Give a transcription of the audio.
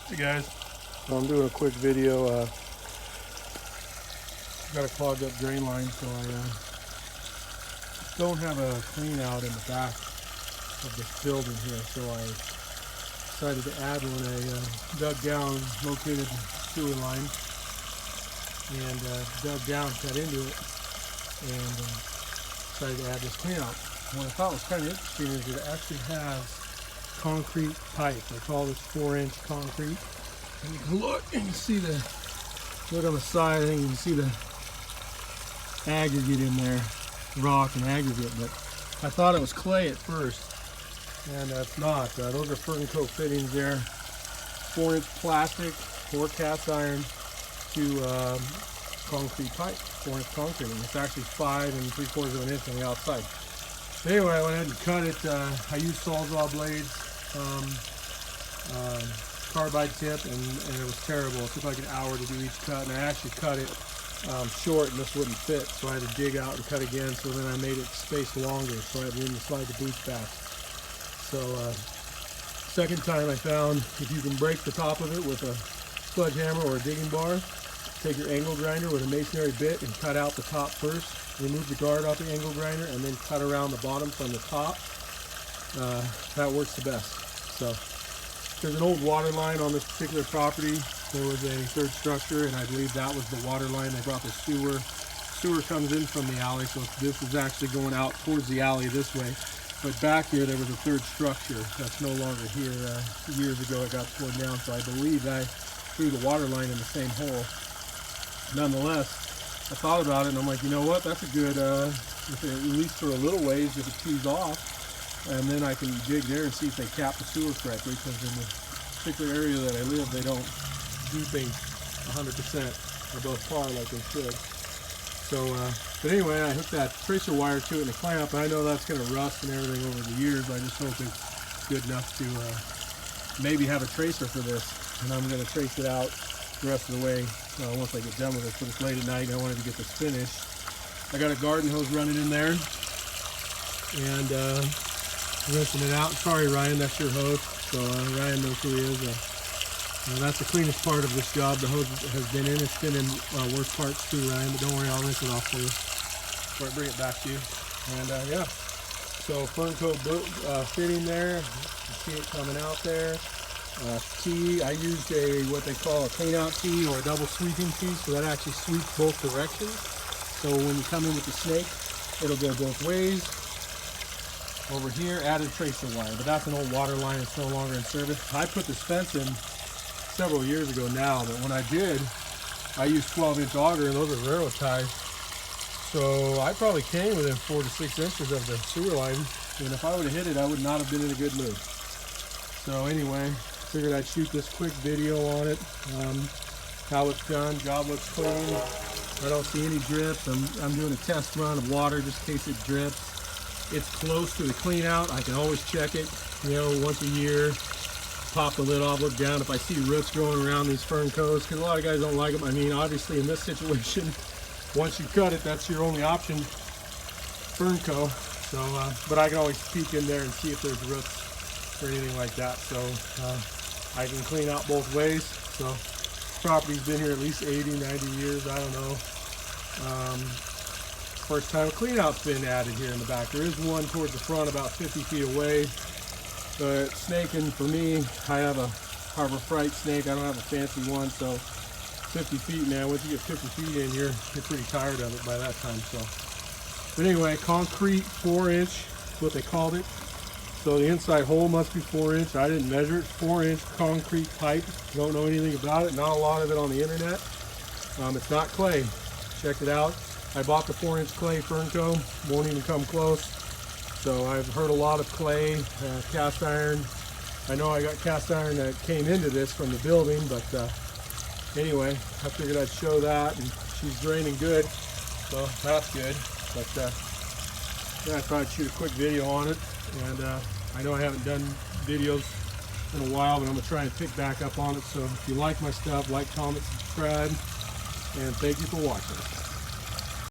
Hey guys, so I'm doing a quick video. Got a clogged up drain line, so I don't have a clean out in the back of this building here. So I decided to add when I dug down, located the sewer line, and dug down, cut into it, and decided to add this clean out. What I thought was kind of interesting is it actually has concrete pipe. They call this 4-inch concrete. And you can look and you see the, look on the side, I think you can see the aggregate in there, rock and aggregate, but I thought it was clay at first, and it's not. Those are Fernco fittings there, 4-inch plastic or cast iron to concrete pipe, 4-inch concrete, and it's actually 5 3/4 of an inch on the outside. Anyway, I went ahead and cut it. I used Sawzall blades, carbide tip, and it was terrible. It took like an hour to do each cut, and I actually cut it short, and this wouldn't fit, so I had to dig out and cut again. So then I made it spaced longer, so I had room to slide the boots back. So second time I found if you can break the top of it with a sledgehammer or a digging bar, take your angle grinder with a masonry bit and cut out the top first, remove the guard off the angle grinder, and then cut around the bottom from the top. That works the best. So there's an old water line on this particular property. There was a third structure, and I believe that was the water line. They brought the sewer. Sewer comes in from the alley, so this is actually going out towards the alley this way. But back here, there was a third structure that's no longer here. Years ago, it got torn down, so I believe I threw the water line in the same hole. Nonetheless, I thought about it, and I'm like, you know what? That's a good, if it, at least for a little ways, if it tees off, and then I can dig there and see if they cap the sewer correctly, because in the particular area that I live, they don't do things 100% above par like they should. So, but anyway, I hooked that tracer wire to it in a clamp, and I know that's going to rust and everything over the years. I just hope it's good enough to maybe have a tracer for this, and I'm going to trace it out the rest of the way once I get done with it. So it's late at night, and I wanted to get this finished. I got a garden hose running in there, and rinsing it out. Sorry, Ryan, that's your hose. So Ryan knows who he is. That's the cleanest part of this job. The hose has been in. It's been in worse parts too, Ryan. But don't worry, I'll rinse it off for you before I bring it back to you. And yeah, so Fernco fitting there. You see it coming out there. Tee, I used what they call a clean out tee or a double sweeping tee, so that actually sweeps both directions. So when you come in with the snake, it'll go both ways. Over here, added tracer wire, but that's an old water line. It's no longer in service. I put this fence in several years ago now, but when I did, I used 12-inch auger, and those are railroad ties. So I probably came within 4 to 6 inches of the sewer line, and if I would have hit it, I would not have been in a good mood. So anyway, figured I'd shoot this quick video on it. How it's done. Job looks clean. I don't see any drips. I'm doing a test run of water just in case it drips. It's close to the clean out. I can always check it, you know, once a year. Pop the lid off, look down. If I see roots growing around these Ferncos, because a lot of guys don't like them. I mean, obviously in this situation, once you cut it, that's your only option, Fernco. So, but I can always peek in there and see if there's roots or anything like that. So I can clean out both ways. So property's been here at least 80, 90 years. I don't know. First time a clean out's been added here in the back. There is one towards the front about 50 feet away. But snaking for me, I have a Harbor Freight snake. I don't have a fancy one, so 50 feet, man. Once you get 50 feet in, you're pretty tired of it by that time. So, but anyway, concrete 4-inch, is what they called it. So the inside hole must be 4-inch. I didn't measure it. 4-inch concrete pipe. Don't know anything about it. Not a lot of it on the internet. It's not clay. Checked it out. I bought the 4-inch clay Fernco. Won't even come close. So I've heard a lot of clay, cast iron. I know I got cast iron that came into this from the building, but anyway, I figured I'd show that, and she's draining good, so that's good. But yeah, I thought I'd shoot a quick video on it, and I know I haven't done videos in a while, but I'm gonna try and pick back up on it. So if you like my stuff, like, comment, subscribe, and thank you for watching.